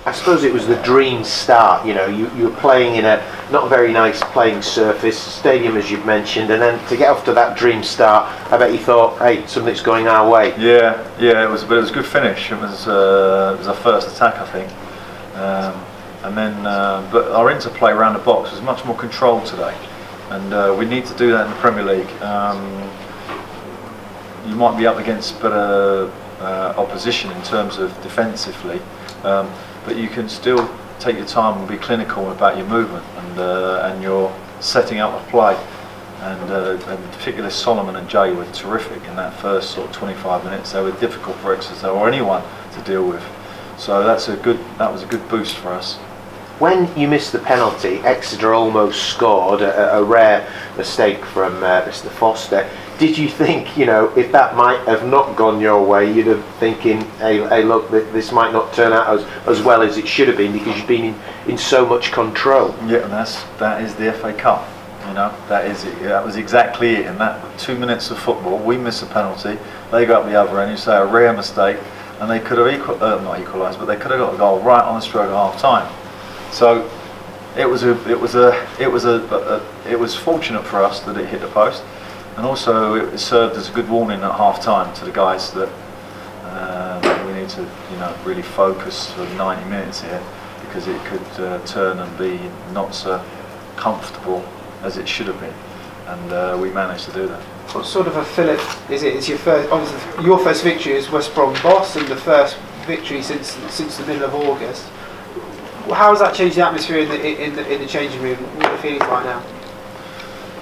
I suppose it was the dream start. You know, you were playing in a not very nice playing surface, stadium as you've mentioned, and then to get off to that dream start, I bet you thought, hey, something's going our way. Yeah, it was a good finish. It was our first attack, I think, and then but our interplay around the box was much more controlled today, and we need to do that in the Premier League. You might be up against better opposition in terms of defensively. But you can still take your time and be clinical about your movement and your setting up a play. And particularly Solomon and Jay were terrific in that first sort of 25 minutes. They were difficult for Exeter or anyone to deal with. So that was a good boost for us. When you missed the penalty, Exeter almost scored, a rare mistake from Mr. Foster. Did you think, you know, if that might have not gone your way, you'd have thinking, hey look, this might not turn out as well as it should have been because you've been in so much control? Yeah, and that is the FA Cup. You know, that was exactly it. In that 2 minutes of football, we miss a penalty, they go up the other end. You say a rare mistake, and they could have not equalised, but they could have got a goal right on the stroke of half time. So it was fortunate for us that it hit the post, and also it served as a good warning at half time to the guys that we need to, you know, really focus for 90 minutes here because it could turn and be not so comfortable as it should have been, and we managed to do that. What sort of a fillip is it? It's your first, obviously, your first victory as West Brom boss, and the first victory since the middle of August. How has that changed the atmosphere in the changing room? What are the feelings like now?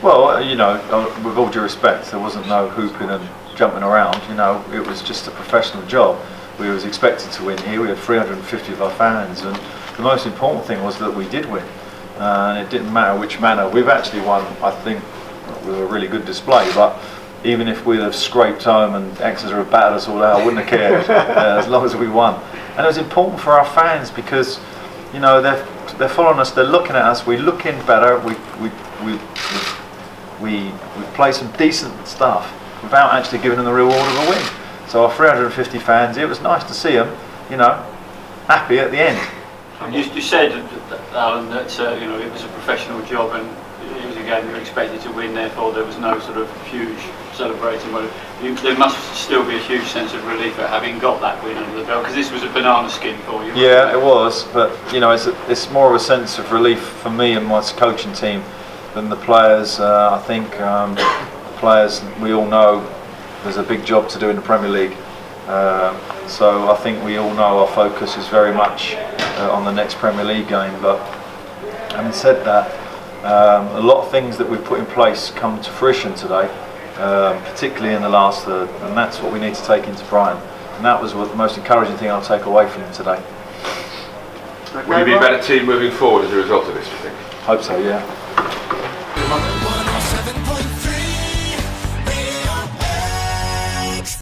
Well, you know, with all due respect, there wasn't no hooping and jumping around. You know, it was just a professional job. We was expected to win here. We had 350 of our fans, and the most important thing was that we did win. And it didn't matter which manner. We've actually won, I think, with a really good display. But even if we'd have scraped home and Exeter had battered us all out, I wouldn't have cared as long as we won. And it was important for our fans because, you know, they're following us, they're looking at us, we're looking better, we play some decent stuff without actually giving them the reward of a win. So our 350 fans, it was nice to see them, you know, happy at the end. You said, Alan, that you know, it was a professional job and it was, again, you were expected to win, therefore there was no sort of huge celebrating. There must still be a huge sense of relief at having got that win under the belt, because this was a banana skin for you. Yeah, it was, but you know, it's more of a sense of relief for me and my coaching team than the players. I think players, we all know there's a big job to do in the Premier League. So I think we all know our focus is very much on the next Premier League game. But having said that, a lot of things that we've put in place come to fruition today, particularly in the last third, and that's what we need to take into Brighton. And that was the most encouraging thing I'll take away from him today. Will you be a better team moving forward as a result of this, do you think? Hope so, yeah.